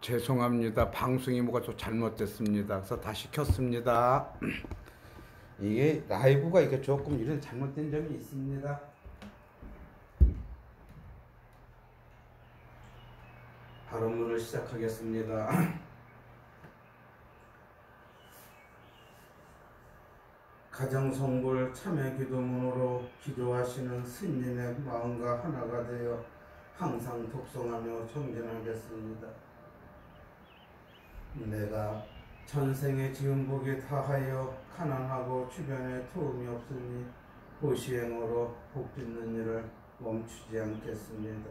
죄송합니다. 방송이 뭐가 좀 잘못됐습니다. 그래서 다시 켰습니다. 이게 라이브가 이게 조금 이런 잘못된 점이 있습니다. 발언문을 시작하겠습니다. 가정성불 참회기도문으로 기도하시는 스님의 마음과 하나가 되어 항상 독송하며 정진하겠습니다. 내가 전생에 지은 복이 다하여 가난하고 주변에 도움이 없으니 보시행으로 복 빚는 일을 멈추지 않겠습니다.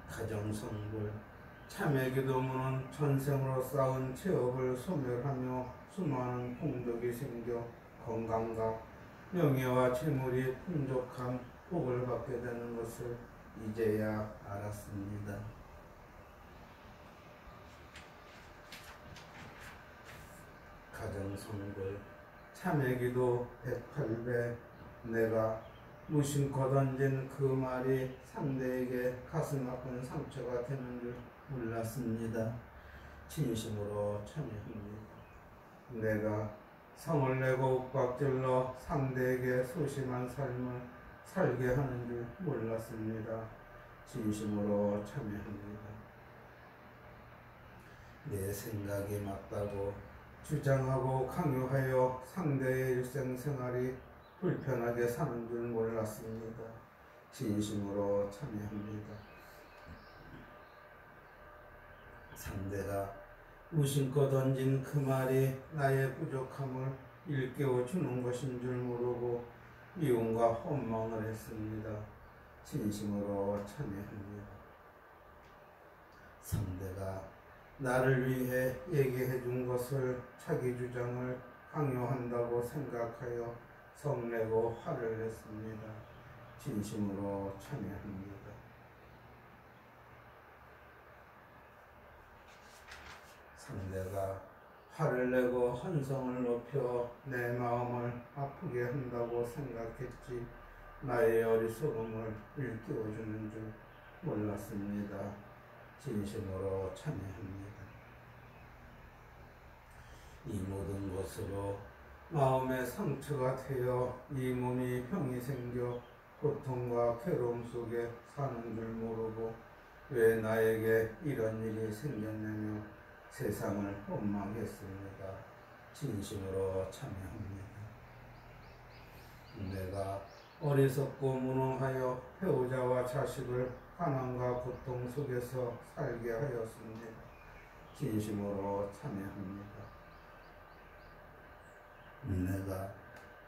가정성불 참회기도문은 전생으로 쌓은 죄업을 소멸하며 수많은 공덕이 생겨 건강과 명예와 재물이 풍족한 복을 받게 되는 것을 이제야 알았습니다. 가정성불 참회기도 108배 내가 무심코 던진 그 말이 상대에게 가슴 아픈 상처가 되는 줄 몰랐습니다. 진심으로 참여합니다. 내가 성을 내고 윽박질러 상대에게 소심한 삶을 살게 하는 줄 몰랐습니다. 진심으로 참여합니다. 내 생각이 맞다고 주장하고 강요하여 상대의 일생생활이 불편하게 사는 줄 몰랐습니다. 진심으로 참여합니다. 상대가 무심코 던진 그 말이 나의 부족함을 일깨워 주는 것인 줄 모르고 미움과 원망을 했습니다. 진심으로 참여합니다. 상대가 나를 위해 얘기해 준 것을 자기 주장을 강요한다고 생각하여 성내고 화를 냈습니다. 진심으로 참여합니다. 상대가 화를 내고 헌성을 높여 내 마음을 아프게 한다고 생각했지 나의 어리석음을 일깨워주는 줄 몰랐습니다. 진심으로 참여합니다. 이 모든 것으로 마음의 상처가 되어 이 몸이 병이 생겨 고통과 괴로움 속에 사는 줄 모르고 왜 나에게 이런 일이 생겼냐며 세상을 원망했습니다. 진심으로 참여합니다. 내가 어리석고 무능하여 배우자와 자식을 가난과 고통 속에서 살게 하였습니다. 진심으로 참여합니다. 내가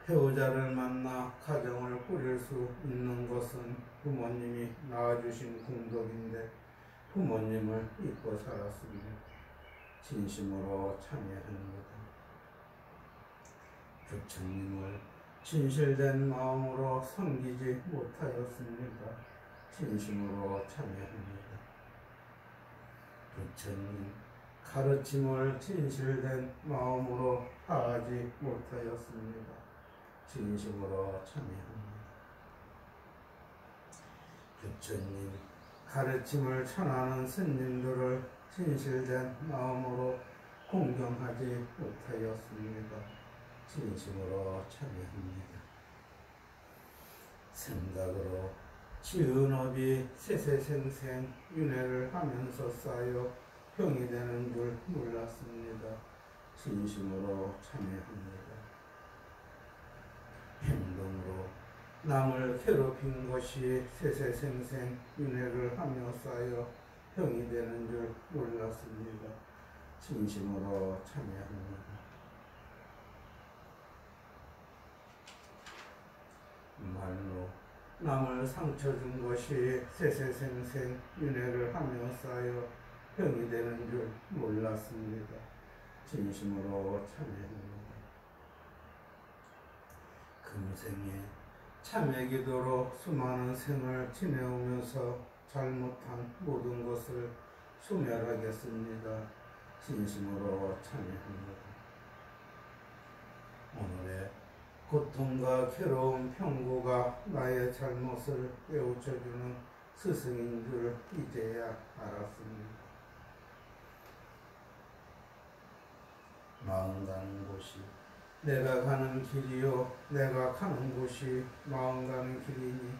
배우자를 만나 가정을 꾸릴 수 있는 것은 부모님이 낳아주신 공덕인데 부모님을 잊고 살았습니다. 진심으로 참여합니다. 부처님을 진실된 마음으로 섬기지 못하였습니다. 진심으로 참여합니다. 부처님 가르침을 진실된 마음으로 다하지 못하였습니다. 진심으로 참여합니다. 부처님 가르침을 전하는 스님들을 진실된 마음으로 공경하지 못하였습니다. 진심으로 참여합니다. 생각으로 지은 업이 세세생생 윤회를 하면서 쌓여 병이 되는 줄 몰랐습니다. 진심으로 참여합니다. 행동으로 남을 괴롭힌 것이 세세생생 윤회를 하며 쌓여 병이 되는 줄 몰랐습니다. 진심으로 참여합니다. 말로 남을 상처 준 것이 세세생생 윤회를 하며 쌓여 병이 되는 줄 몰랐습니다. 진심으로 참여합니다. 금생에 참회기도로 수많은 생을 지내오면서 잘못한 모든 것을 소멸하겠습니다. 진심으로 참여합니다. 오늘의 고통과 괴로운 병고가 나의 잘못을 깨우쳐주는 스승인 줄 이제야 알았습니다. 마음 가는 곳이 내가 가는 길이요 내가 가는 곳이 마음 가는 길이니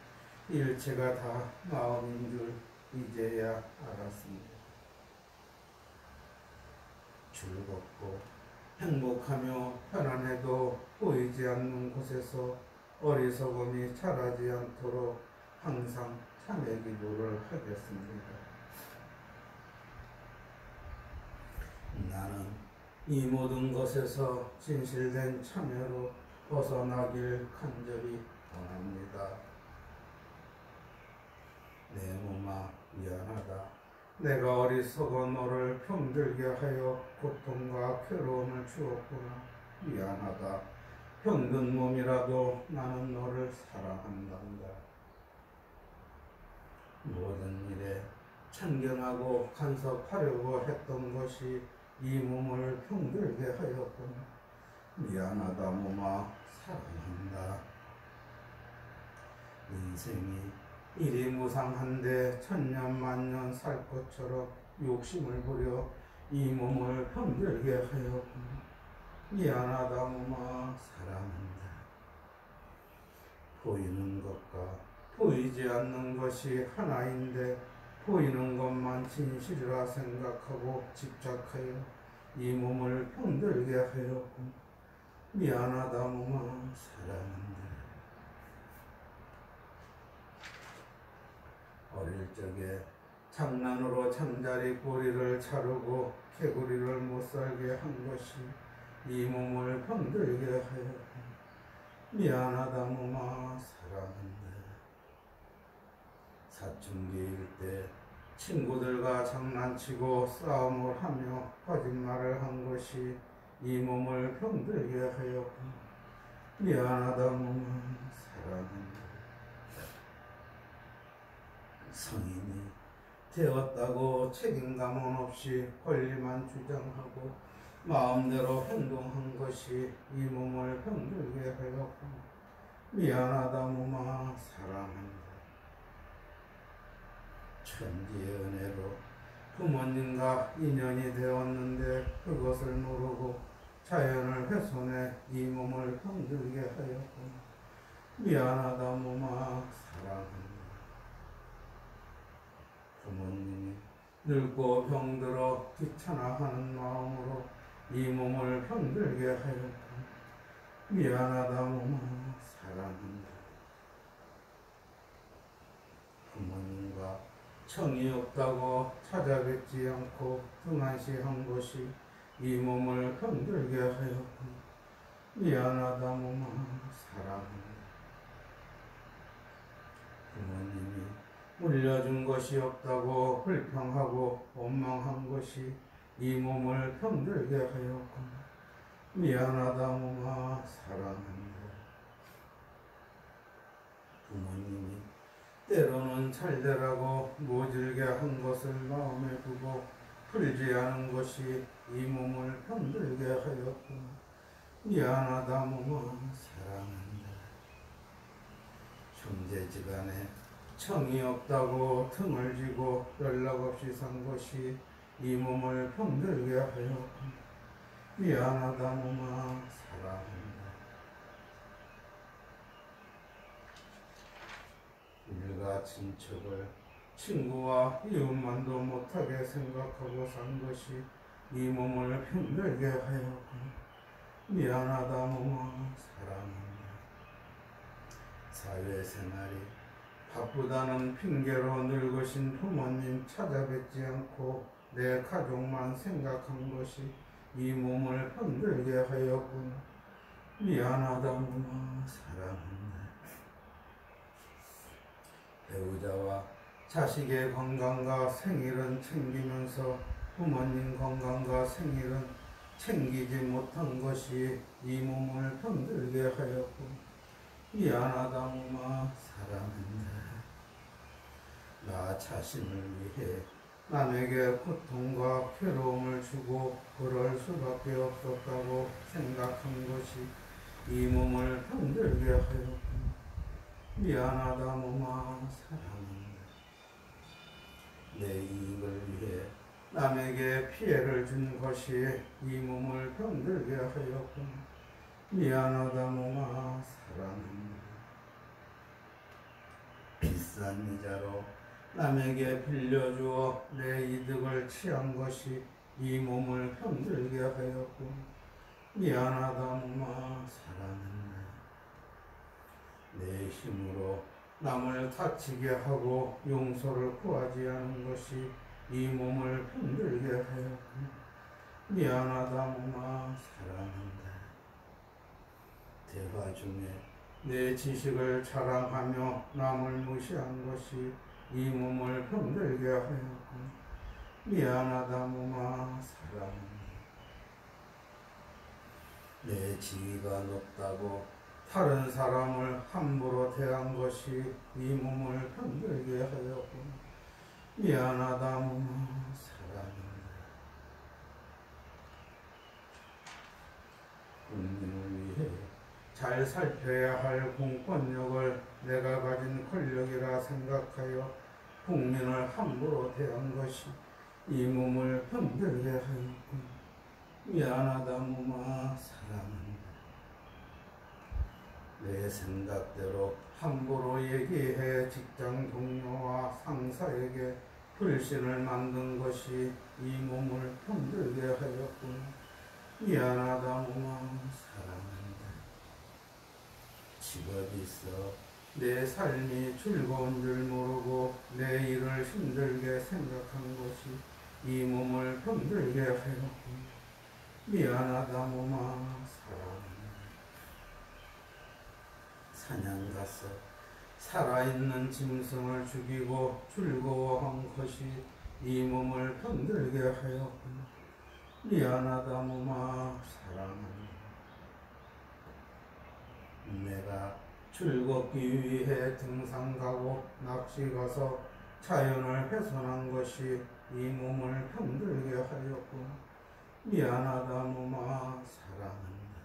일체가 다 마음인 줄 이제야 알았습니다. 즐겁고 행복하며 편안해도 보이지 않는 곳에서 어리석음이 자라지 않도록 항상 참회 기도를 하겠습니다. 나는 이 모든 것에서 진실된 참여로 벗어나길 간절히 원합니다. 내 몸아 미안하다. 내가 어리석어 너를 병들게 하여 고통과 괴로움을 주었구나. 미안하다. 병든 몸이라도 나는 너를 사랑한단다. 모든 일에 참견하고 간섭하려고 했던 것이 이 몸을 병들게 하였구나. 미안하다 몸아 사랑한다. 인생이 일이 무상한데 천년만년 살 것처럼 욕심을 부려 이 몸을 병들게 하였구나. 미안하다 몸아 사랑한다. 보이는 것과 보이지 않는 것이 하나인데 보이는 것만 진실이라 생각하고 집착하여 이 몸을 병들게 하였구나. 미안하다 몸아 사랑한다. 어릴 적에 장난으로 잠자리 꼬리를 자르고 개구리를 못살게 한 것이 이 몸을 병들게 하였구나. 미안하다 몸아 사랑한다. 사춘기일 때 친구들과 장난치고 싸움을 하며 거짓말을 한 것이 이 몸을 병들게 하였구나. 미안하다 몸아 사랑한다. 성인이 되었다고 책임감은 없이 권리만 주장하고 마음대로 행동한 것이 이 몸을 병들게 하였구나. 미안하다 몸아 사랑한다. 천지의 은혜로 부모님과 인연이 되었는데 그것을 모르고 자연을 훼손해 이 몸을 병들게 하였구나. 미안하다 몸아 사랑한다. 부모님이 늙고 병들어 귀찮아하는 마음으로 이 몸을 병들게 하였구나. 미안하다 몸아 사랑한다. 부모님과 정이 없다고 찾아뵙지 않고 등한시한 것이 이 몸을 병들게 하였구나. 미안하다 몸아 사랑한다. 부모님이 물려준 것이 없다고 불평하고 원망한 것이 이 몸을 병들게 하였구나. 미안하다 몸아 사랑한다. 부모님이 때로는 잘되라고 모질게 한 것을 마음에 두고 풀지 않은 것이 이 몸을 병들게 하였구나. 미안하다 몸아 사랑한다. 형제지간에 정이 없다고 등을 지고 연락 없이 산 것이 이 몸을 병들게 하였구나. 미안하다 몸아 사랑한다. 일가 친척을 친구와 이웃만도 못하게 생각하고 산 것이 이 몸을 병들게 하였구나. 미안하다 몸아 사랑한다. 사회생활이 바쁘다는 핑계로 늙으신 부모님 찾아뵙지 않고 내 가족만 생각한 것이 이 몸을 병들게 하였구나. 미안하다 몸아 사랑한다. 배우자와 자식의 건강과 생일은 챙기면서 부모님 건강과 생일은 챙기지 못한 것이 이 몸을 병들게 하였고 미안하다 몸아 사랑한다. 나 자신을 위해 남에게 고통과 괴로움을 주고 그럴 수밖에 없었다고 생각한 것이 이 몸을 병들게 하였구나. 미안하다 몸아 사랑한다. 내 이익을 위해 남에게 피해를 준 것이 이 몸을 병들게 하였군. 미안하다 몸아 사랑한다. 비싼 이자로 남에게 빌려주어 내 이득을 취한 것이 이 몸을 병들게 하였군. 미안하다 몸아 사랑한다. 내 힘으로 남을 다치게 하고 용서를 구하지 않은 것이 이 몸을 병들게 하였군. 미안하다 몸아 사랑한다. 대화 중에 내 지식을 자랑하며 남을 무시한 것이 이 몸을 병들게 하였군. 미안하다 몸아 사랑한다. 내 지위가 높다고 다른 사람을 함부로 대한 것이 이 몸을 병들게 하였군. 미안하다 몸아 사랑한다. 국민을 위해 잘 살펴야 할 공권력을 내가 가진 권력이라 생각하여 국민을 함부로 대한 것이 이 몸을 병들게 하였군. 미안하다 몸아 사랑한다. 내 생각대로 함부로 얘기해 직장 동료와 상사에게 불신을 만든 것이 이 몸을 병들게 하였군. 미안하다 몸아 사랑한다. 직업이 있어 내 삶이 즐거운 줄 모르고 내 일을 힘들게 생각한 것이 이 몸을 병들게 하였군. 미안하다 몸아 사랑한다. 사냥 가서 살아있는 짐승을 죽이고 즐거워한 것이 이 몸을 병들게 하였군. 미안하다 몸아 사랑한다. 내가 즐겁기 위해 등산 가고 낚시 가서 자연을 훼손한 것이 이 몸을 병들게 하였군. 미안하다 몸아 사랑한다.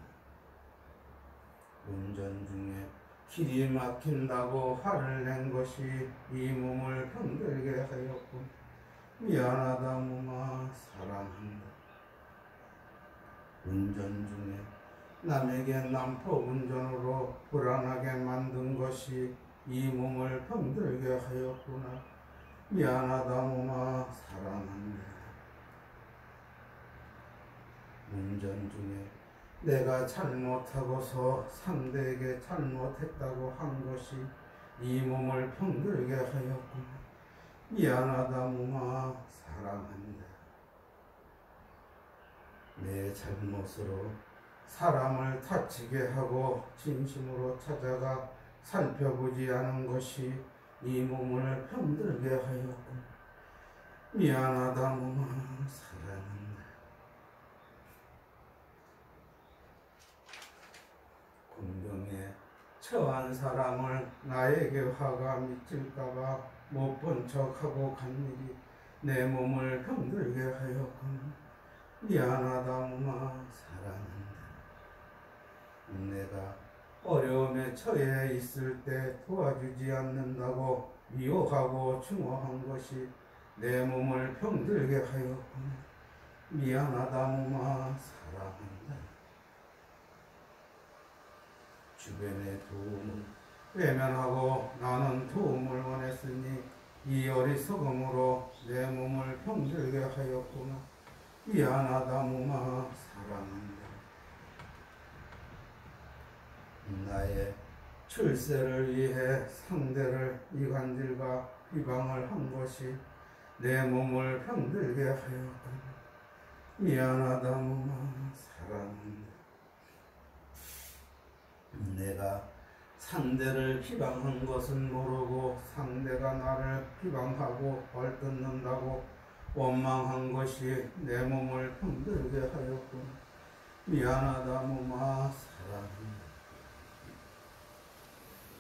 운전 중에 길이 막힌다고 화를 낸 것이 이 몸을 병들게 하였군. 미안하다 몸아 사랑한다. 운전 중에 남에게 난폭 운전으로 불안하게 만든 것이 이 몸을 병들게 하였구나. 미안하다 몸아 사랑한다. 운전 중에 내가 잘못하고서 상대에게 잘못했다고 한 것이 이 몸을 병들게 하였구나. 미안하다 몸아 사랑한다. 내 잘못으로 사람을 다치게 하고 진심으로 찾아가 살펴보지 않은 것이 이 몸을 병들게 하였구나. 미안하다 몸아 사랑한다. 공경에 처한 사람을 나에게 화가 미칠까봐 못 본 척하고 간 일이 내 몸을 병들게 하였구나. 미안하다 몸아 사랑한다. 내가 어려움에 처해 있을 때 도와주지 않는다고 미워하고 증오한 것이 내 몸을 병들게 하였구나. 미안하다 몸아 사랑한다. 주변의 도움을 외면하고 나는 도움을 원했으니 이 어리석음으로 내 몸을 병들게 하였구나. 미안하다 몸아 사랑한다. 나의 출세를 위해 상대를 이간질과 비방을 한 것이 내 몸을 병들게 하였구나. 미안하다 몸아 사랑한다. 내가 상대를 비방한 것은 모르고 상대가 나를 비방하고 벌뜯는다고 원망한 것이 내 몸을 병들게 하였구나. 미안하다 몸아 사랑한다.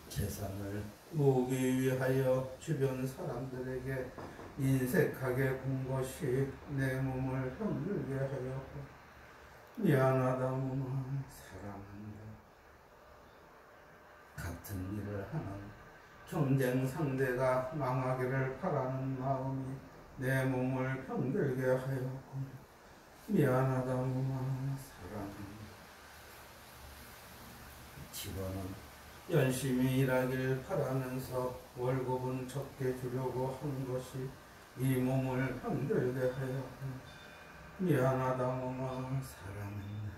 재산을 모으기 위하여 주변 사람들에게 인색하게 군 것이 내 몸을 병들게 하였구나. 미안하다 몸아 사랑한다. 같은 일을 하는 경쟁 상대가 망하기를 바라는 마음이 내 몸을 병들게 하였고 미안하다 무마 사랑합니다. 직원은 열심히 일하길 바라면서 월급은 적게 주려고 한 것이 이 몸을 병들게 하였고 미안하다 무마 사랑합니다.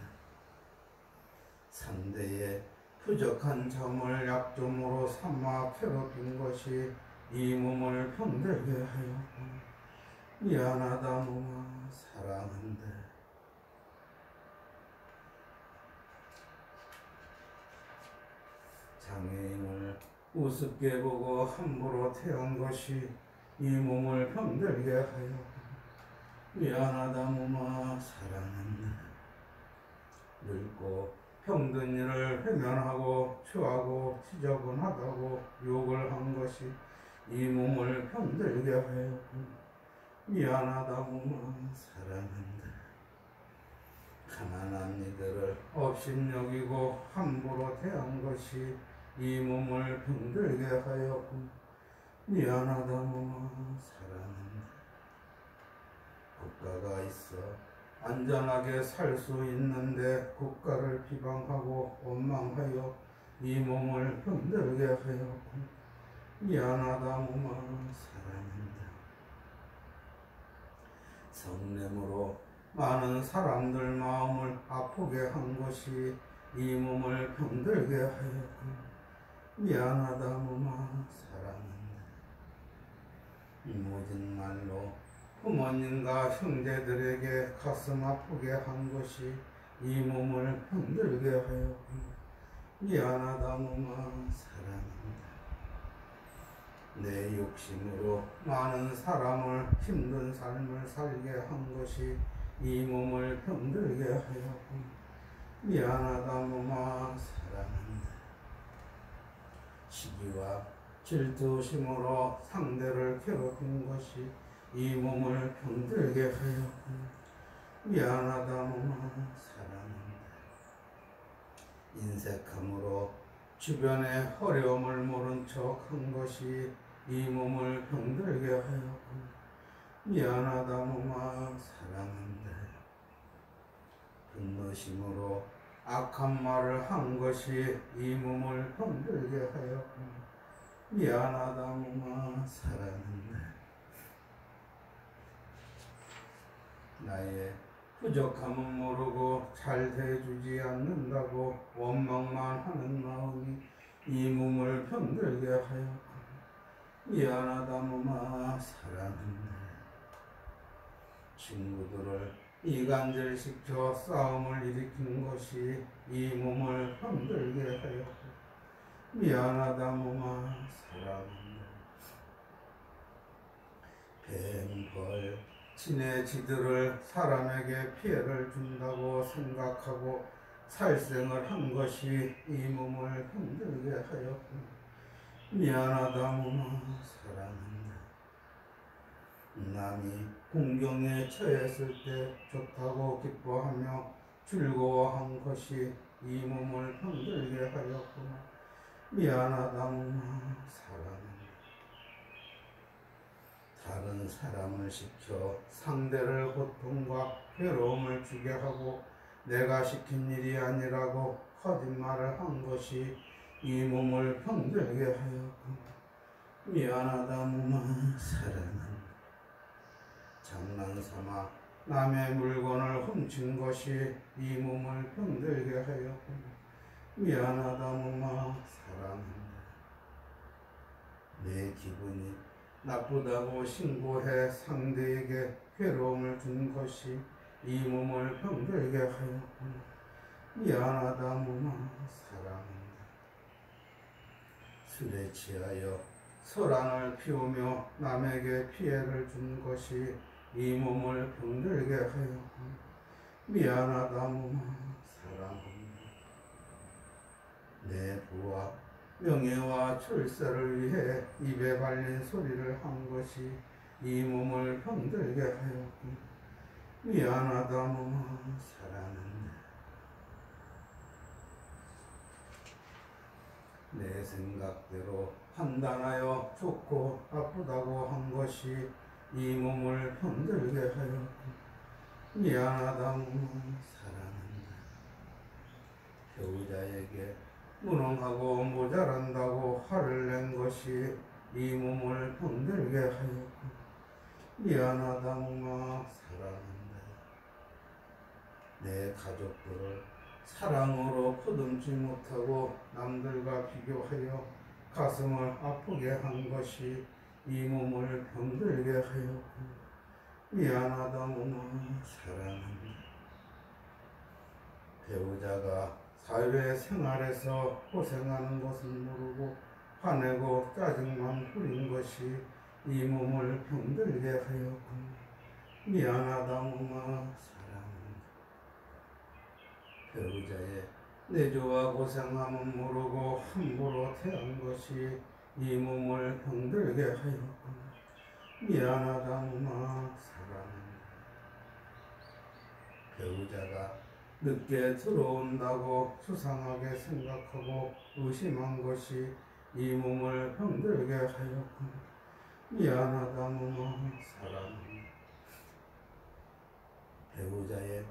상대의 부족한 점을 약점으로 삼아 괴롭힌 것이 이 몸을 병들게 하였고 미안하다 무마 사랑한다. 장애인을 우습게 보고 함부로 태운 것이 이 몸을 병들게 하였고 미안하다 무마 사랑한다. 늙고 병든 일을 회면하고 추하고 지저분하다고 욕을 한 것이 이 몸을 병들게 하였고 미안하다 무마 사랑한다. 가난한 이들을 업신여기고 함부로 대한 것이 이 몸을 병들게 하였고 미안하다 무마 사랑한다. 국가가 있어 안전하게 살 수 있는데 국가를 비방하고 원망하여 이 몸을 병들게 하였고 미안하다 무마 사랑한다. 성냄으로 많은 사람들 마음을 아프게 한 것이 이 몸을 병들게 하였고 미안하다 무마 사랑한다. 모진 말로 부모님과 형제들에게 가슴 아프게 한 것이 이 몸을 병들게 하였고 미안하다 무마 사랑한다. 내 욕심으로 많은 사람을 힘든 삶을 살게 한 것이 이 몸을 병들게 하였고 미안하다 무마 사랑한다. 시기와 질투심으로 상대를 괴롭힌 것이 이 몸을 병들게 하였고 미안하다 무마 사랑한다. 인색함으로 주변의 어려움을 모른 척 한 것이 이 몸을 병들게 하였고 미안하다 무마 사랑한다. 분노심으로 악한 말을 한 것이 이 몸을 병들게 하였고 미안하다 무마 사랑한다. 나의 부족함은 모르고 잘 대해주지 않는다고 원망만 하는 마음이 이 몸을 병들게 하였고 미안하다 무마 사랑한다. 친구들을 이간질시켜 싸움을 일으킨 것이 이 몸을 병들게 하였고 미안하다 무마 사랑한다. 뱀, 벌, 지네 지들을 사람에게 피해를 준다고 생각하고 살생을 한 것이 이 몸을 병들게 하였고 미안하다 무마 사랑한다. 남이 공경에 처했을 때 좋다고 기뻐하며 즐거워한 것이 이 몸을 병들게 하였구나 미안하다 무마 사랑한다. 다른 사람을 시켜 상대를 고통과 괴로움을 주게 하고 내가 시킨 일이 아니라고 거짓말을 한 것이 이 몸을 병들게 하였고 미안하다 무마 사랑한다. 장난삼아 남의 물건을 훔친 것이 이 몸을 병들게 하였고 미안하다 무마 사랑한다. 내 기분이 나쁘다고 신고해 상대에게 괴로움을 준 것이 이 몸을 병들게 하였고 미안하다 무마 사랑한다. 술에 취하여 소란을 피우며 남에게 피해를 준 것이 이 몸을 병들게 하였고 미안하다 무마 사랑합니다. 내 부와 명예와 출세를 위해 입에 발린 소리를 한 것이 이 몸을 병들게 하였고 미안하다 무마 사랑한다. 내 생각대로 판단하여 좋고 나쁘다고 한 것이 이 몸을 병들게 하였고 미안하다 몸아 사랑한다. 배우자에게 무능하고 모자란다고 화를 낸 것이 이 몸을 병들게 하였고 미안하다 몸아 사랑한다. 내 가족들을 사랑으로 보듬지 못하고 남들과 비교하여 가슴을 아프게 한 것이 이 몸을 병들게 하였고 미안하다 몸아 사랑한다. 배우자가 사회생활에서 고생하는 것을 모르고 화내고 짜증만 부린 것이 이 몸을 병들게 하였고 미안하다 몸아 사랑한다. 배우자의 내조와 고생함은 모르고 함부로 대한 것이 이 몸을 병들게 하였고 미안하다 몸아 사랑한다. 배우자가 늦게 들어온다고 수상하게 생각하고 의심한 것이 이 몸을 병들게 하였고 미안하다 몸아 사랑한다. 배우자의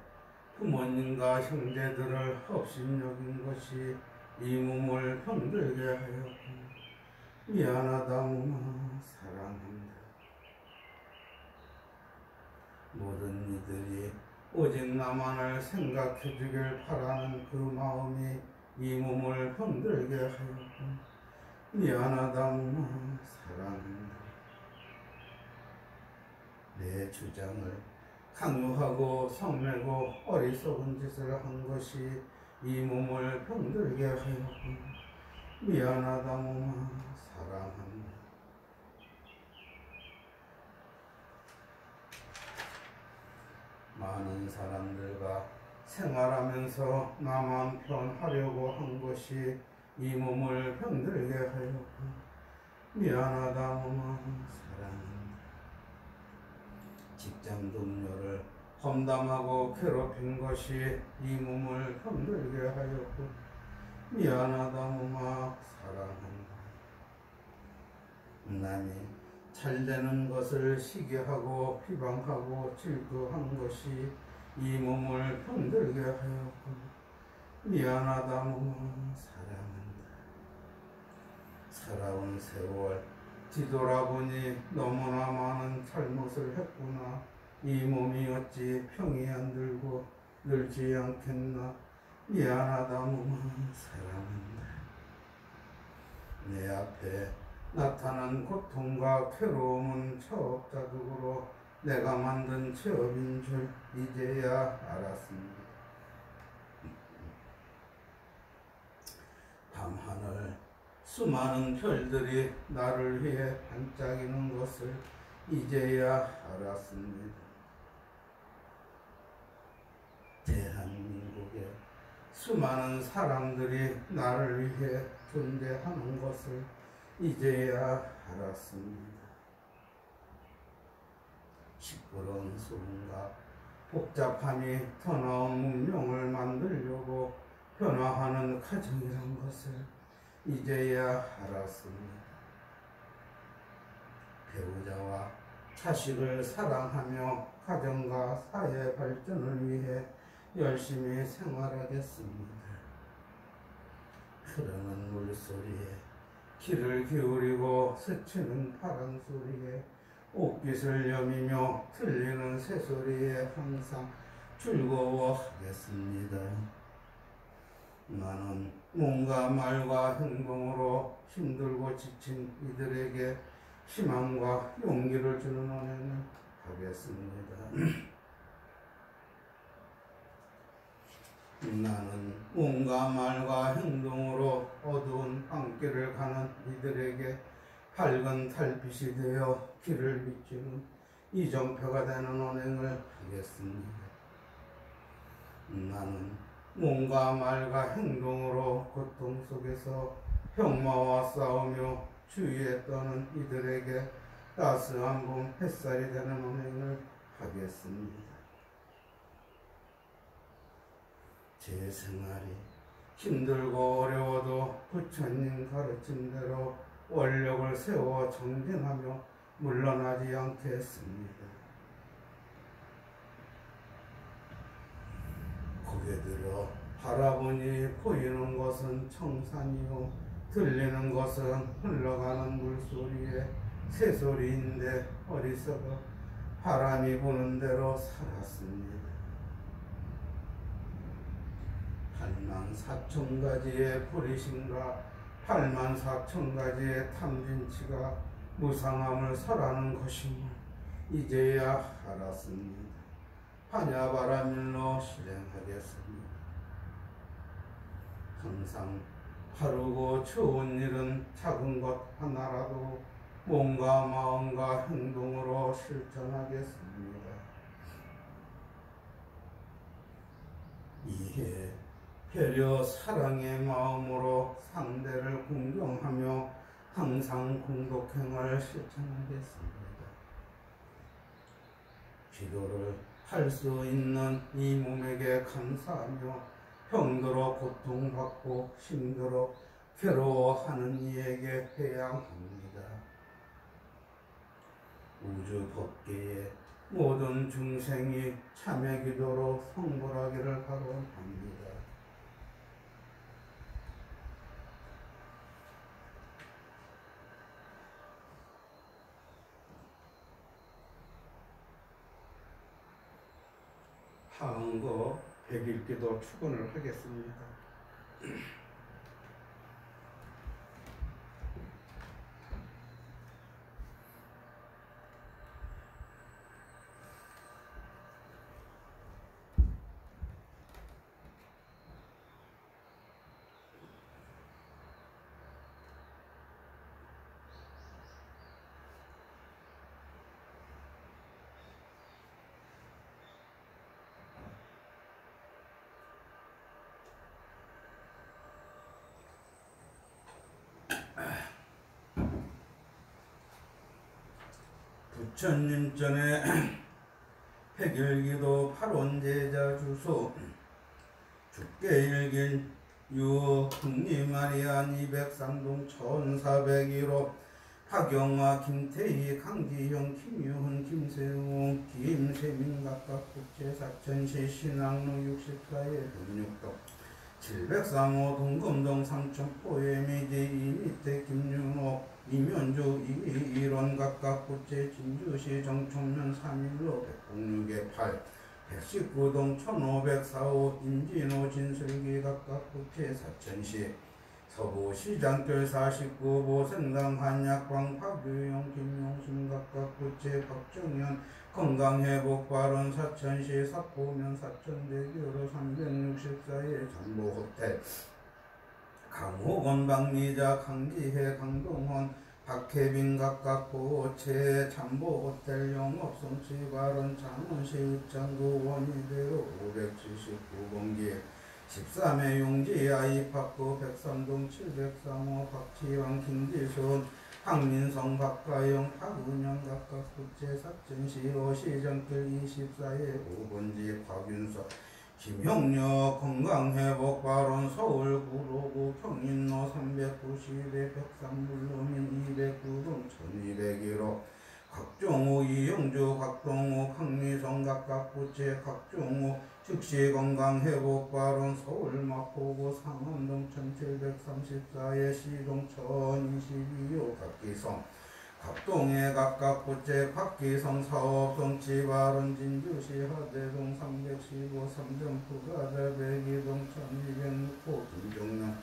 부모님과 형제들을 업신여긴 것이 이 몸을 병들게 하였고 미안하다 몸아 사랑한다. 모든 이들이 오직 나만을 생각해 주길 바라는 그 마음이 이 몸을 병들게 하였고 미안하다 몸아 사랑한다. 내 주장을 강요하고 성내고 어리석은 짓을 한 것이 이 몸을 병들게 하였고 미안하다 몸아 사랑한다. 많은 사람들과 생활하면서 나만 편하려고 한 것이 이 몸을 병들게 하였고 미안하다 몸아 사랑한다. 직장 동료를 험담하고 괴롭힌 것이 이 몸을 병들게 하였고 미안하다 몸아 사랑한다. 남이 잘되는 것을 시기하고 비방하고 질투한 것이 이 몸을 병들게 하였고 미안하다 몸아 사랑한다. 살아온 세월 뒤돌아보니 너무나 많은 잘못을 했구나. 이 몸이 어찌 평이 안 들고 늘지 않겠나. 미안하다 몸아 사랑한다. 내 앞에 나타난 고통과 괴로움은 처업자득으로 내가 만든 죄업인 줄 이제야 알았습니다. 밤하늘 수많은 별들이 나를 위해 반짝이는 것을 이제야 알았습니다. 대한민국의 수많은 사람들이 나를 위해 존재하는 것을 이제야 알았습니다. 시끄러운 소음과 복잡함이 더 나은 문명을 만들려고 변화하는 가정이란 것을 이제야 알았습니다. 배우자와 자식을 사랑하며 가정과 사회 발전을 위해 열심히 생활하겠습니다. 흐르는 물소리에 귀를 기울이고 스치는 바람 소리에 옷깃을 여미며 들리는 새소리에 항상 즐거워하겠습니다. 나는 몸과 말과 행동으로 힘들고 지친 이들에게 희망과 용기를 주는 은혜를 하겠습니다. 나는 몸과 말과 행동으로 어두운 밤길을 가는 이들에게 밝은 달빛이 되어 길을 비추는 이정표가 되는 언행을 하겠습니다. 나는 몸과 말과 행동으로 고통 속에서 병마와 싸우며 주위에 떠는 이들에게 따스한 봄 햇살이 되는 언행을 하겠습니다. 제 생활이 힘들고 어려워도 부처님 가르침대로 원력을 세워 정진하며 물러나지 않겠습니다. 고개 들어 바라보니 보이는 것은 청산이요 들리는 것은 흘러가는 물소리에 새소리인데 어리석어 바람이 부는 대로 살았습니다. 84,000가지의 부리심과 84,000가지의 탐진치가 무상함을 설하는 것임을 이제야 알았습니다. 반야바라밀로 실행하겠습니다. 항상 바르고 좋은 일은 작은 것 하나라도 몸과 마음과 행동으로 실천하겠습니다. 이해, 배려, 사랑의 마음으로 상대를 공경하며 항상 공덕행을 실천하겠습니다. 기도를 할 수 있는 이 몸에게 감사하며 병들어 고통받고 힘들어 괴로워하는 이에게 회양합니다. 우주 법계의 모든 중생이 참회 기도로 성불하기를 바랍니다. 하은거 100일기도 축원을 하겠습니다. 부처님 전에 백일기도 팔원제자 주소 죽게 일긴 유흥리마리안 203동 1401호 박영화, 김태희, 강기형, 김유훈, 김세웅, 김세민 각각 국제 사천시 신앙로 64회 금육동 703호 동금동 삼천포에 미지 이밑에 김윤호, 이면주, 이일원 각각 국제 진주시 정청면 3일로 106에 8 119동 1504호 임진호 진슬기 각각 국제 사천시 서부시장길 49보 생당 한약광 박유영 김용순 각각 국제 박정현 건강회복발언 사천시 사포면 사천대교로 364의 전보호텔 강호건 박미자 강지혜 강동원 박혜빈 각각 보채 잠보호텔 영업성취발언 장원시 읍장구 원희대로 579번기 13회 용지 아이파크 103동 703호 박지왕 김지순 박민성 박가영 박은영 각각 국제 사천시 시장길 24회 5번지 박윤석 김형력 건강회복발언 서울 구로구 평인로 390에 103물로민 209동 1201호 각종호 이영주 각동호 강미성 각각 국제 각종호 즉시건강회복발언 서울 마포구 상암동 1734에 시동 1022호 각기성 각동에 각각 국제 각기성 사업성 지발언 진주시 하대동 315 삼점포가자 백이동 1206호 김종남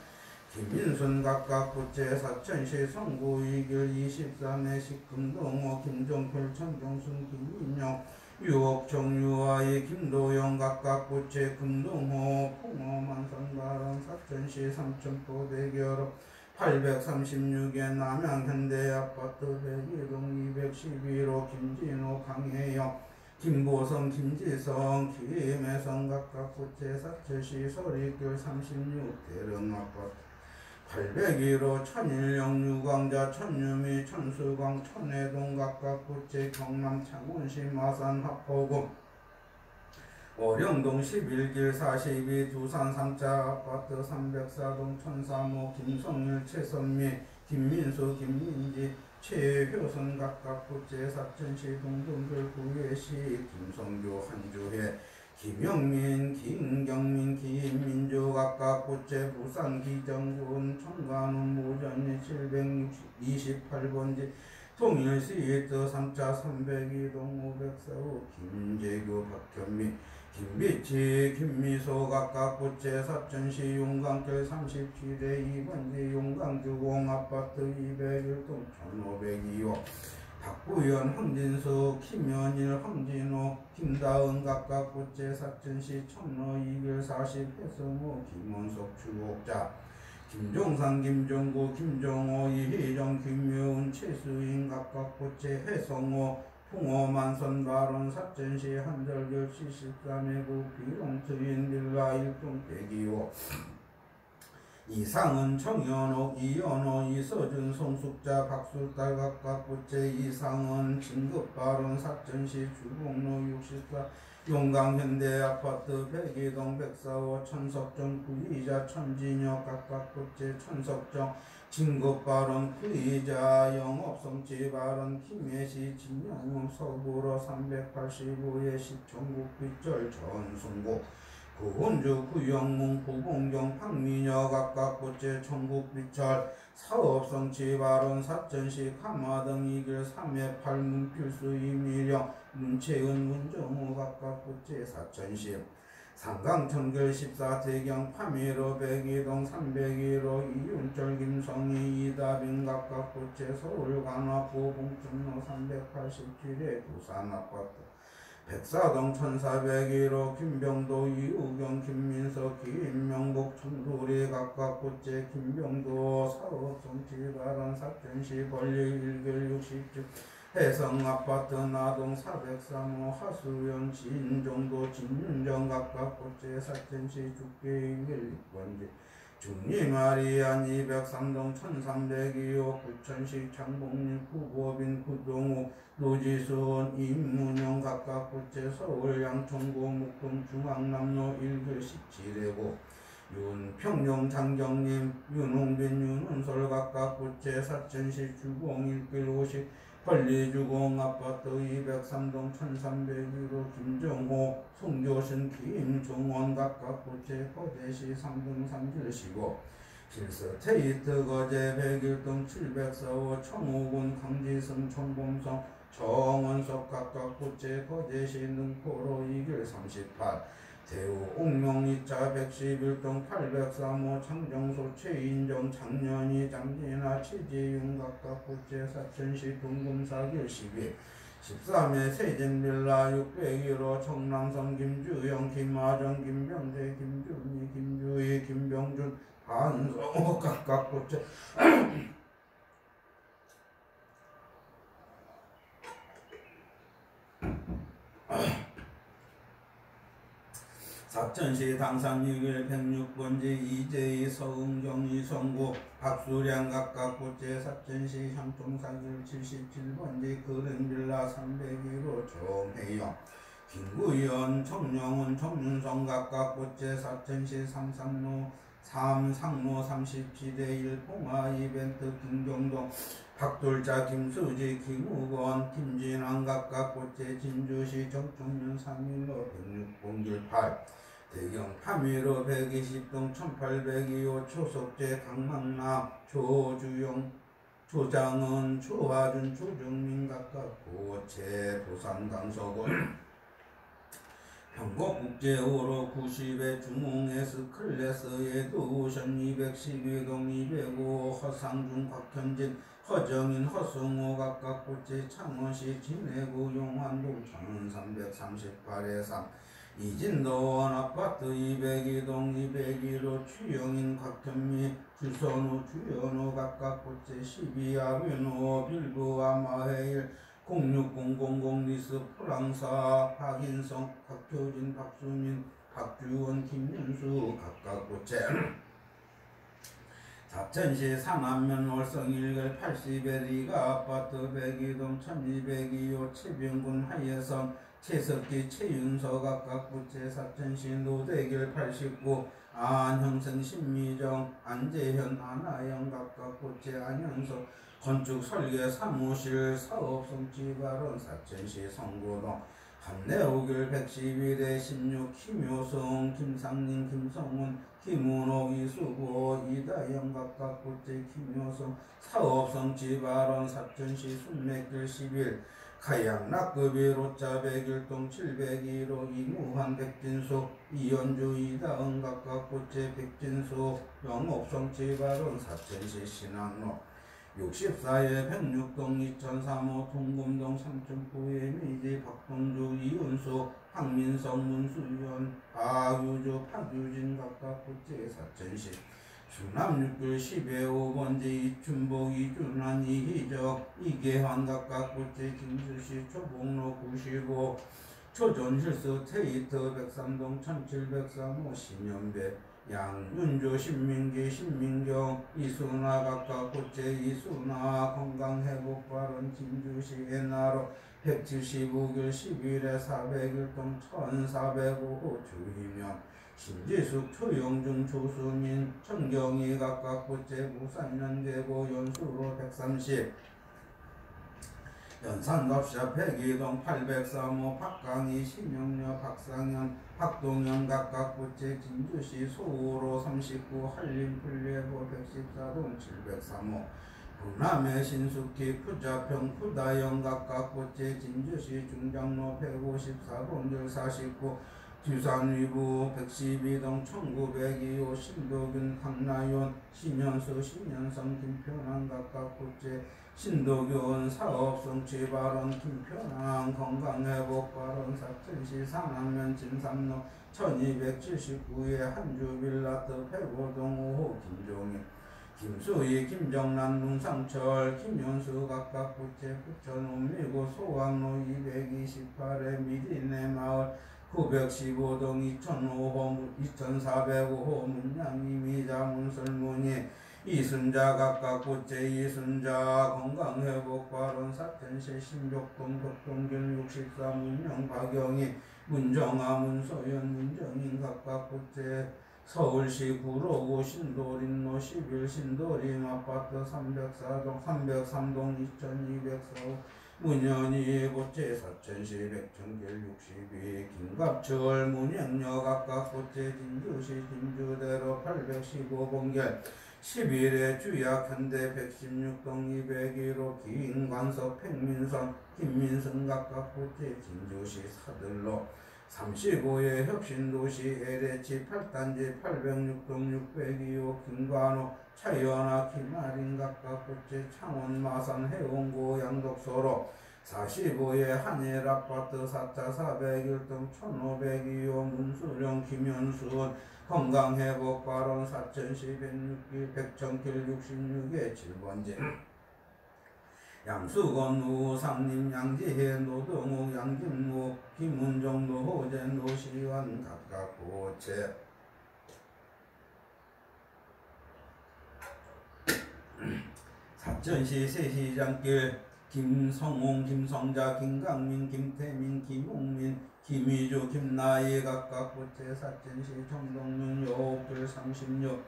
김민순 각각 국제 사천시 성구 이길 23회 식금동호 김종필 천정순 김인영 유옥정유아이 김도영 각각 국제 금동호 풍어만산발언 사천시 삼천포 대결업 836에 남양현대아파트 102동 211호 김진호 강혜영 김보성 김지성 김혜성 각각 국제 사천시 서리길 36 대릉아파트 801호 천일영 유광자 천유미 천수광 천해동 각각 국제 경남 창원시 마산 합포구 오령동 11길 42 두산 3차 아파트 304동 1003호 김성일 최선미 김민수 김민지 최효선 각각 부재 사천시 동동들 구예시 김성규 한주회 김영민 김경민 김민주 각각 부재 부산 기정군 청관원 무전리 728번지 통일시도 3차 302동 504호 김재규 박현미 김비치 김미소 각각 부채 사천시 용강길 37대 2번지 용강주공 아파트 201동 1502호 박구현 황진수 김현일 황진호 김다은 각각 부채 사천시 청로 240 해성호 김원석 주목자 김종상 김종구 김종호 이희정 김효은 최수인 각각 부채 해성호 풍어만선 발언 사천시 한절결 73회구 비롱트윈 빌라 1동 102호 이상은 정현옥 이연호 이서준 송숙자 박술달 각각 부채 이상은 진급발언 사천시 주공로 64 용강현대아파트 백이동 104호 천석정 구이자 천진혁 각각 부채 천석정 진급발언 구이자 영업성취 발언 김해시 진영웅 서구로 385의 시청국비절 전순고 구혼주 구영문 구봉경 박민여 각각 부채 청국비철 사업성취 발언 사천시 가마등 이길 3회 8문 필수 이미령 문채은 문정우 각각 부채 사천시 상강천결 14대경 파미로 백이동 301호 이윤철 김성희 이다빈 각각 부채 서울관악구 봉천로 387회 부산아파트 백사동 1401호 김병도 이우경 김민석 김명복 청도리 각각 부채 김병도 사업성취 발언 사천시 권리 1결 60주 해성아파트 나동 403호 하수연 진정도 진윤정 각각 부채 사천시 죽게 1결 6번지 중리마리안 203동 1302호 구천시 창봉리 구보빈 구동호 노지수원 임문영 각각 부채 서울 양천구 목동 중앙남로 1길 17회고 윤평용 장경님 윤홍빈 윤은솔 각각 부채 사천시 주공 1길 50 권리주공 아파트 203동 1301호 김정호 송교신 김종원 각각 부채 거제시 3등 3길시고 실서테이트 거제 101동 704호 청호군 강지승 청범성 정원석 각각 부채 거제시 능포로 2길 38 대우 옥명 2차 111동 803호 창정소 최인정 장년이 장진아 최재윤 각각 부채 사천시 동금사길 12 13회 세진빌라 601호 청남성 김주영 김하정 김병재 김준희 김주희 김병준 한성호 각각 부채 사천시 당산 6일 106번지 이재희 서은경 이성구 박수량 각각 부채 사천시 향통사길 77번지 그른빌라 301호 정혜영 김구현 정영훈 정윤성 각각 부채 사천시 삼삼로 3상로 37대 1 봉화 이벤트 김경동 박돌자 김수지 김우건 김진환 각각 부채 진주시 정청면 3일로 106봉길 8 대경 파미로 120동 1802호 초석재 강만남 조주영 조장은 조화준 조정민 각각 부채 부산 강서군 평곡국제호로 90회 중흥에스 클래스 에드오션 212동 205 허상준 곽현진 허정인 허승호 각각 부채 창원시 진해구 용환동 1338에 3 이진도원 아파트 202동 201호 추영인 곽현미 주선우 주연우 각각 부채 12아비노 빌브와 마해일 060000 리스 프랑사 박인성 박효진 박수민 박주원 김윤수 각각 부채 사천시 상암면 월성일결 80에 리가 아파트 102동 1202호 최병군 하예선 최석기 최윤서 각각 부채 사천시 노대길 89 안형선 신미정 안재현 안하영 각각 부채 안현석 건축 설계 사무실 사업 성취 발언 사천시 성구동 한내오길 111에 16 김효성 김상민 김성훈 김은옥 이수고 이다영 각각 부채 김효성 사업 성취 발언 사천시 순맥길 11 가양 낙급이 로자 101동 701호 이무환 백진수 이연주 이다은 각각 부채 백진수 영업 성취 발언 사천시 신항로 64에 106동 2003호 동금동 3층포에 미지 박동주 이은수 황민성 문수연 박유주 박유진 각각 부채 사천시 충남 6길 10에 5번지 이춘복 이준환 이희적 이계환 각각 부채 김수시 초봉로 95 초전실수 테이터 103동 1703호 신연배 양윤조 신민기 신민경 이순아 각각 부채 이순아 건강회복발언 진주시 옛나로 175길 11에 401동 1405호 주희면 신지숙 초영중 조수민 청경이 각각 부채 무산연계고 연수로 130 연산갑샤 102동 803호 박강희 신영녀 박상현 박동현 각각 부채 진주시 소우로 39 한림플레보 114동 703호 부남의 신숙희 푸자평 푸다영 각각 부채 진주시 중장로 154동 49 두산위부 112동 1902호 신도균 강나연 신현수 신현성 김편환 각각 부채 신도균 사업성취 발언 김편환 건강회복 발언 사천시 상암면 진삼로 1279에 한주빌라트 105동 5호 김종희 김수희 김정란 문상철 김현수 각각 부채 부천 옴리고 소강로 228에 미리네 마을 915동 2005호 2405호 문양이 미자 문설문이 이순자 각각 부채 이순자 건강회복 발언 사천시 신족동 덕동길 64 문영 박영희 문정아 문소연 문정인 각각 부채 서울시 구로구 신도림로 11 신도림 아파트 304동 303동 2204호 문현이 부채 사천시 백천길 62 김갑철 문영녀 각각 부채 진주시 진주대로 815번길 11회 주약 현대 116동 201호 김관석 백민선 김민선 각각 부채 진주시 사들로 35회 혁신도시 LH 8단지 806동 602호 김관호 차연아 김아린 각각 부채 창원 마산 해운고 양덕소로 45회 한일아파트 4차 401동 1502호 문수령 김현수원 건강회복 발언 사천시 106길 백천길 66에 7번째 양수건 우상림 양지혜 노동욱 양진무 김은정 노호재 노시환 각각 부채 사천시 세시장길 김성홍 김성자 김강민 김태민 김홍민 김희주 김나희 각각 부채 사천시 정동문 여옥길 36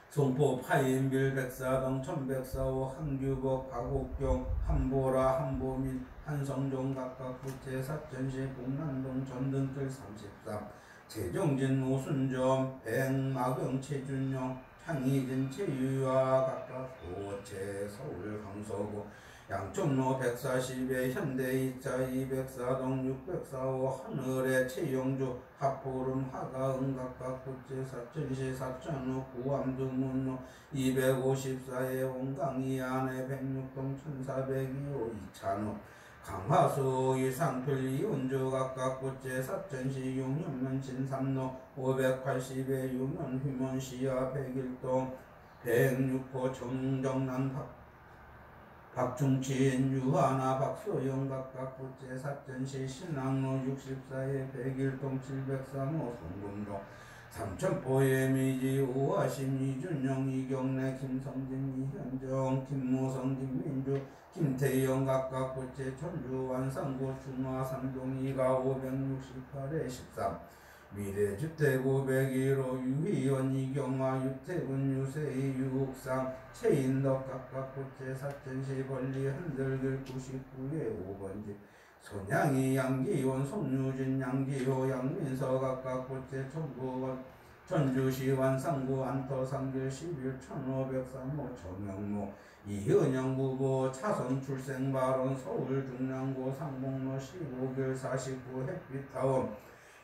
송포 파인빌 104동 1104호 한규복 박옥경 한보라 한보민 한성종 각각 부채 사천시 북남동 전등길 33 최종진 오순점 백마경 최준영 창희진 최유아 각각 부채 서울 강서구 양촌로 140에 현대 2차 204동 604호 하늘의 최영주 하포름 하가은 각각 부채 사천시 사천호 구암두문로 254에 온강이 안에 106동 1402호 이찬호 강화수 이상필 이운주 각각 부채 사천시 용현면 진삼로 580에 용현 휴먼시야 101동 106호 정정남 박중친 유하나 박소영 각각 부채 사천시 신항로 64에 101동 703호 송금동 삼천포의 미지 오하심 이준영 이경래 김성진 이현정 김무성 김민주 김태영 각각 고체 천주 완산구 중화 삼동 이가 568에 13 미래주택 501호 유희원 이경화 유태군 유세희 유옥상 최인덕 각각 고체 사천시 권리 흔들길 99에 5번지 손양이 양기원 송유진 양기호 양민서 각각 고체 천부원 전주시 완산구 안터상길 11 1503호 정영모 이현영 부부 차선 출생 발언 서울 중랑구 상봉로 15길 49 햇빛타운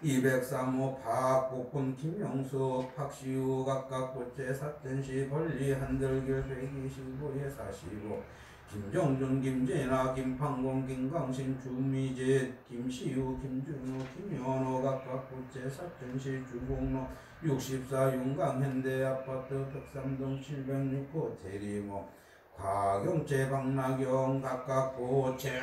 203호 박복훈 김영수 박시우 각각 고체 사천시 권리 한들길 125에 45 김정준 김진아 김판공 김강신 주미진 김시우 김준호 김현호 각각 고체 사천시 주공로 64 용강현대아파트 덕삼동 706호 대리모 과경채 박나경 각각 고체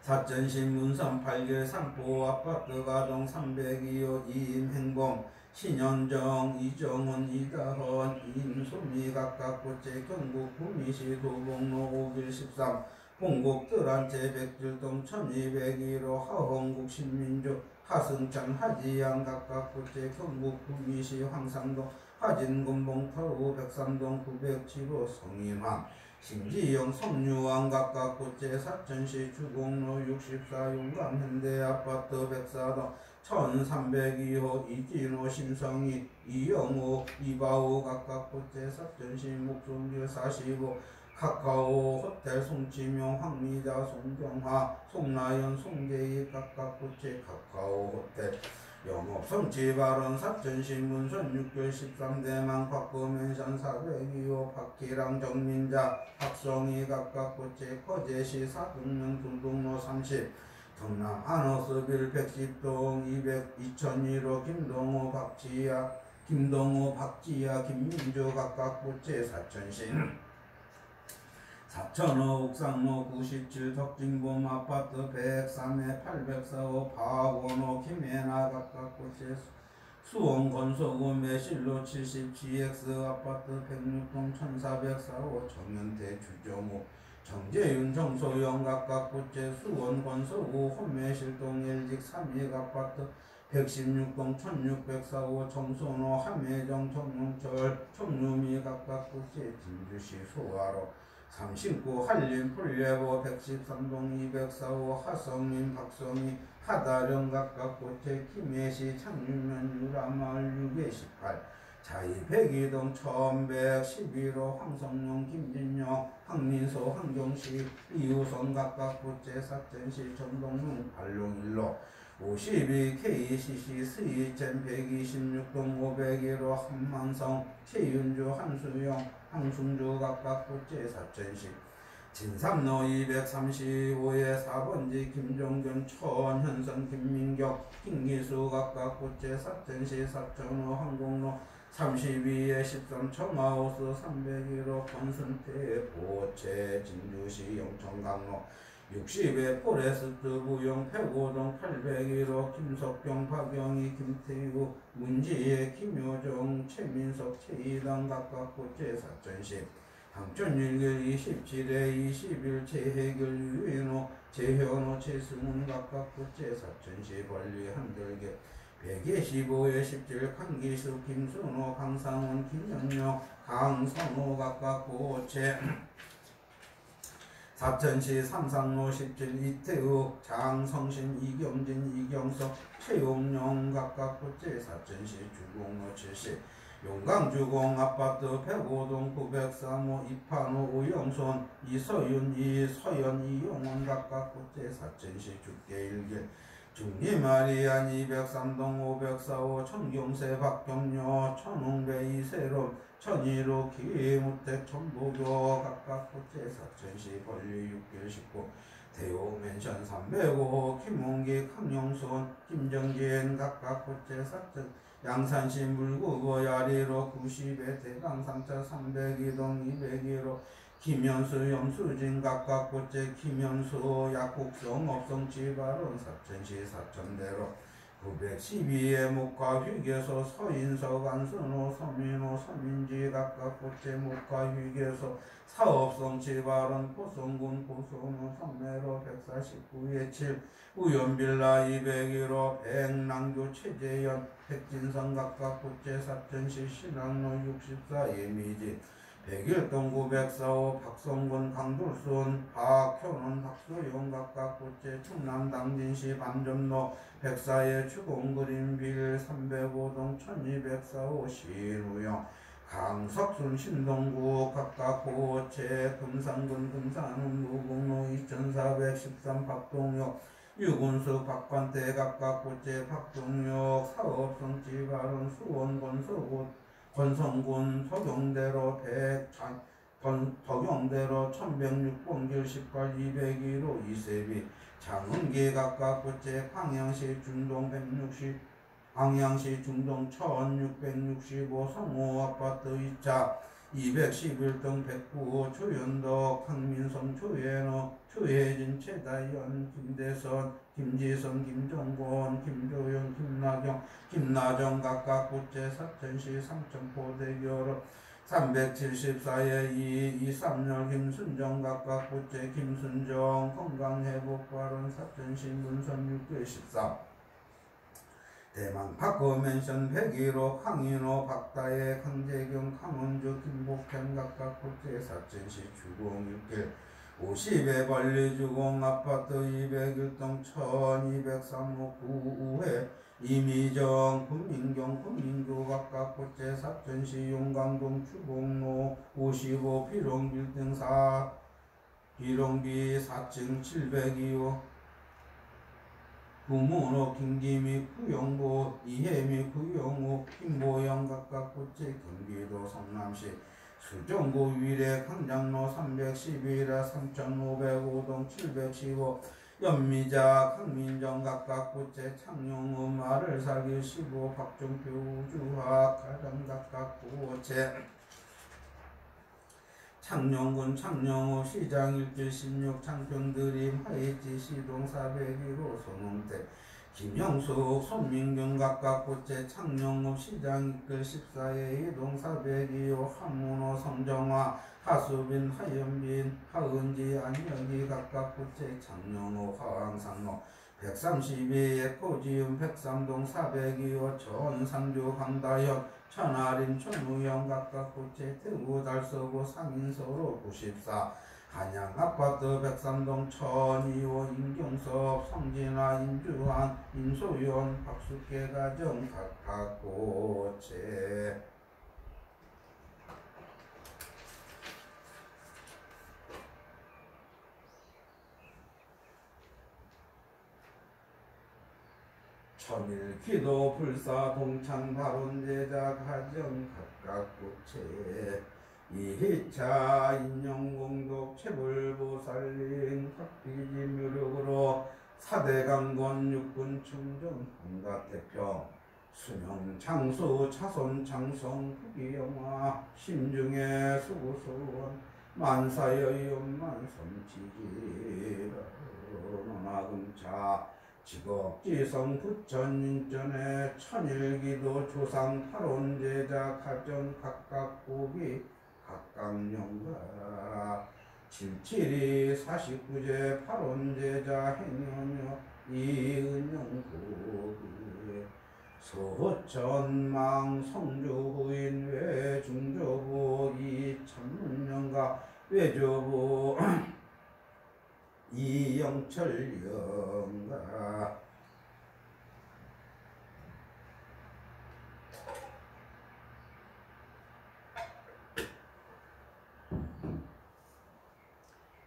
사천시 문산 8길 상포 아파트 가동 302호 이임행범 신현정 이정훈 이다헌 임소미 각각 고체 경북 구미시 도봉로 5길 13 봉곡들한테 백질동 1201호 하홍국 신민주 하승찬 하지양 각각 고체 경북 구미시 황상동 하진군봉타우 103동 907호 성인황 신지영 성유왕 각각 고체 사천시 주공로 64 용감현대아파트 104동 1302호 이진호 심성희 이영호 이바우 각각 고체 사천시 목송길 45 카카오 호텔 송치명 황미자 송경화 송나연 송재희 각각 고체 카카오 호텔 영업 성취 발언 사천시 문선 6교 13대만 곽금현산 402호 박기랑 정민자 박성희 각각 고체 거제시 사등면 두동로 30 경남 안호스빌 110동 2001호 김동호 박지야 김민주 각각 고체 사천시 사천호 옥상로 97 덕진봄 아파트 103에 804호 박원호 김혜나 각각 고체 수원 건소구 매실로 70 GX 아파트 106동 1404호 정현대 주정호 정재윤 정소영 각각 고체 수원 건소구 혼매실동 LG 32 아파트 116동 1604호 정선호 함혜정 정용철 청유미 각각 고체 진주시 소화로 39 한림 폴레보 113동 204호 하성민 박성희 하다령 각각 고체 김해시 창유면 유라마을 618 자이 102동 1111호 황성용 김진영 황민소 황경식 이우선 각각 고체 사천시 전동릉 발룡일로 52 KCC 스이첸 126동 501호 한만성 최윤주 한수영 황순주 각각 고체 사천시 진삼로 235에 4번지 김종균 천현선 김민경 김기수 각각 고체 사천시 사천호 항공로 32에 13 청하우스 301호 권순태 보채 진주시 영천강로 60에 포레스트 부영 105동 801호 김석경 박영희 김태우 문지혜 김효정 최민석 최이당 각각 고체 사천시 항천일길 27에 21 최혜길 유인호 최현호 최승훈 각각 고체 사천시 권리 한들계 125에 17 강기수 김순호 강상훈 김연영 강선호 각각 고체 사천시 삼상로 17 이태욱 장성신 이경진 이경석 최용영 각각 고체 사천시 주공로 70 용강주공 아파트 105동 903호 이판호 오영손 이서윤 이서연 이용원 각각 고체 사천시 죽계일길 중리마리안 203동 504호 천경세 박경료 천홍배 이세롬 천일호 기무택 천보교 각각 고체 사천시 권리 6길 19 대호맨션 305호 김홍기 강영손 김정진 각각 고체 사천 양산시 물구고 야리로 90에 대강 3차 302동 201호 김현수 염수진 각각 고체 김현수 약국성 업성 지발원 사천시 사천대로 912의 목과 휴게소 서인석 안선호 서민호 서민지 각각 곳제 목과 휴게소 사업성취 발언 고성군 고성호 성내로 149의 7 우연빌라 201호 백랑교 최재현 백진성 각각 곳제 사천시 신학로 64 예미지 백일동 904호 박성군 강돌순 박현원 박소영 각각 곳제 충남 당진시 반점로 104의 추공그린빌 305동 1204호 신우영 강석순 신동구 각각 고체 금산군 금산읍 무궁로 2413 박동역 유군수 박관태 각각 고체 박동역 사업성지 발언 수원 권성군 서경대로 덕영대로 1106번길 18 201호 이세비 장흥기 각각 고체 광양시 중동 160 광양시 중동 1665 성호아파트 2차 211동 109호 조현덕 강민성 조현호 조혜진 최다현 김대선 김지선 김정권 김조영 김나정 각각 고체 사천시 삼천포대교로 374의 223열 김순정 각각 고체 김순정 건강회복발언 사천시 문선 6개 14 대망 박거맨션 101호 강인호 박다혜 강재경 강원주 김복현 각각 고체 사천시 주공 6길 50의 권리주공 아파트 201동 1203호 9회 이미정 군민경 군민교 각각 고체 사천시 용강동 주공로 55 비롱빌딩 4 비롱비 4층 702호 구문호 김기미 구영보 이혜미 구영호 김보영 각각 고체 경기도 성남시 수정구 위례 강장로 311에 3505동 715 연미자 강민정 각각 고체 창룡읍 마을살기 15 박종표 우주학 가장 각각 고체 창녕군 창녕읍 시장 1길 16 창평드림 하이지 시동 401호 손흥태 김영숙 손민경 각각 고체 창녕읍 시장 1길 14에 이동 402호 한문호 성정화 하수빈 하연빈 하은지 안영기 각각 고체 창녕읍 화왕상로 132의 고지음 103동 402호 전상주 강다현 천하림 천무영 각각 고체 대구 달서구 상인서로 94 한양아파트 103동 1002호 임경섭 성진아 임주환 임소연 박숙계 가정 각각 고체 천일 기도 불사 동창 발언제자 가정 각각 고체 이희차 인영공덕 체불보살림 각비지 묘력으로 사대강권 육군 충정 한가태평 수명 장수 차손 장성 후기영화 심중의 수고소원 만사여의원 만섬치기 나금차 직업지성 부처인전에 천일기도 조상 탈원제자 가정 각각 고기 각각영가 77이 49제 팔원제자 행여녀 이은영고기 소천망 성주부인 외중조부 이천문영가 외조부 이영철영가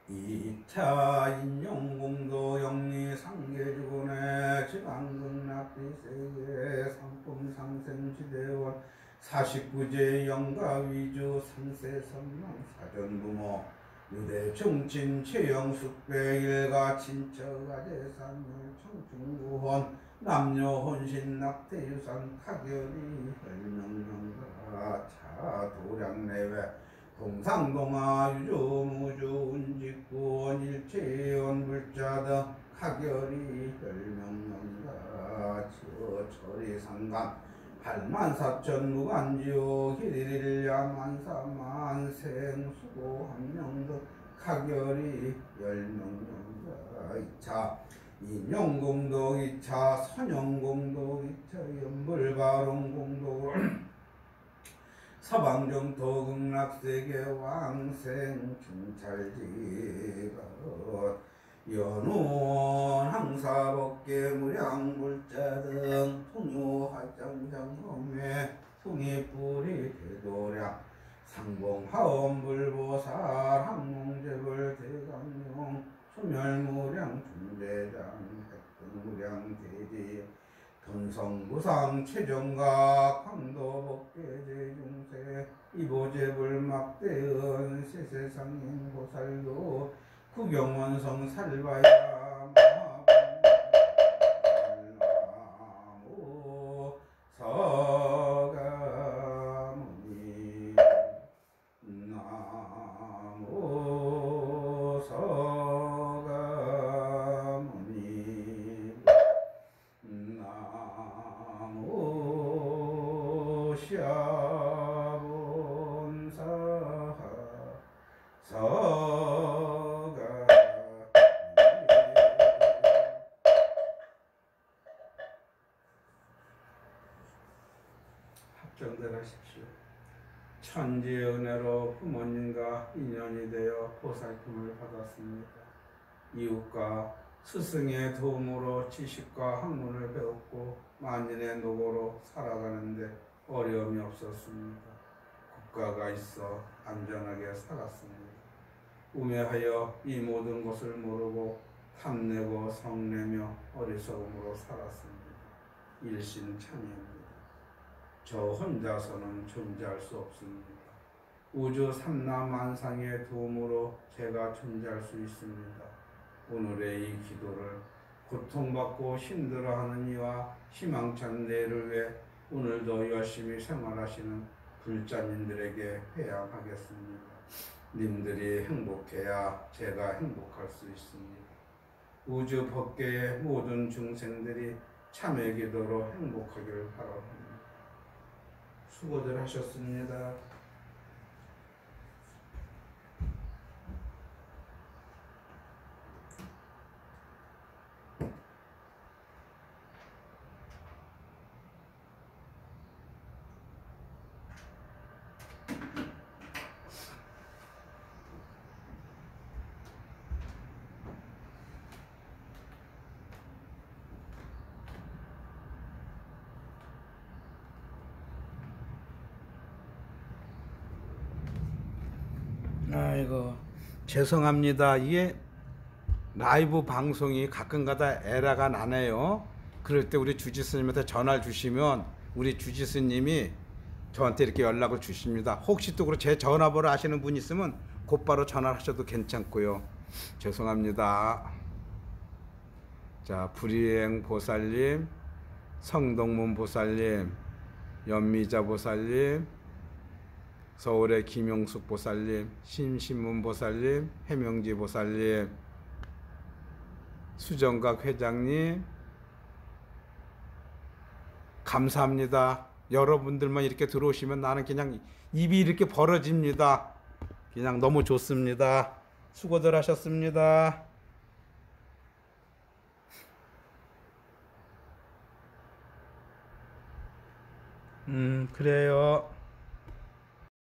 이차 인용공도 영리 상계주군의 지방극락비세계 상품 상생지대원 49제 영가위주 상세선망 사전부모 유대 중친 최영숙배 일가 친척아 재산물 청중구헌 남녀혼신 낙태유산 카결이 혈명명가 차도량내외 동상동하 유조무주 운직구원 일체원 불자 등 카결이 혈명명가 만사치어 처리상간 84,무간지요 길일야 만사만생 수고 한명더 가결이 10명령자 2차 인용공덕 2차 선영공덕 2차 연불바롱공덕 서방정토극락세계 왕생 중찰지가 연운 항사법계 무량불자등 통유하장장엄매 통이뿌리 대도량 상봉하엄불보살 항몽제불 대강용 소멸무량 중대장 백등무량 대지 돈성부상 최정각 황도법계제중세 이보제불막대은 세세상인보살도 구경원성 살바야 마하나무 서가모니 나무 서가모니 나무 샤본사하 합정들 하십시오. 천지의 은혜로 부모님과 인연이 되어 보살핌을 받았습니다. 이웃과 스승의 도움으로 지식과 학문을 배웠고 만인의 노고로 살아가는데 어려움이 없었습니다. 국가가 있어 안전하게 살았습니다. 우매하여 이 모든 것을 모르고 탐내고 성내며 어리석음으로 살았습니다. 일심참회입니다. 저 혼자서는 존재할 수 없습니다. 우주 삼라만상의 도움으로 제가 존재할 수 있습니다. 오늘의 이 기도를 고통받고 힘들어하는 이와 희망찬 내일을 위해 오늘도 열심히 생활하시는 불자민들에게 회양하겠습니다. 님들이 행복해야 제가 행복할 수 있습니다. 우주 법계의 모든 중생들이 참회 기도로 행복하기를 바랍니다. 수고들 하셨습니다. 아이고 죄송합니다. 이게 라이브 방송이 가끔가다 에러가 나네요. 그럴 때 우리 주지스님한테 전화를 주시면 우리 주지스님이 저한테 이렇게 연락을 주십니다. 혹시 또 제 전화번호 아시는 분 있으면 곧바로 전화를 하셔도 괜찮고요. 죄송합니다. 자, 불이행 보살님, 성동문 보살님, 연미자 보살님, 서울의 김용숙 보살님, 심신문 보살님, 해명지 보살님, 수정각 회장님, 감사합니다. 여러분들만 이렇게 들어오시면 나는 그냥 입이 이렇게 벌어집니다. 그냥 너무 좋습니다. 수고들 하셨습니다. 그래요.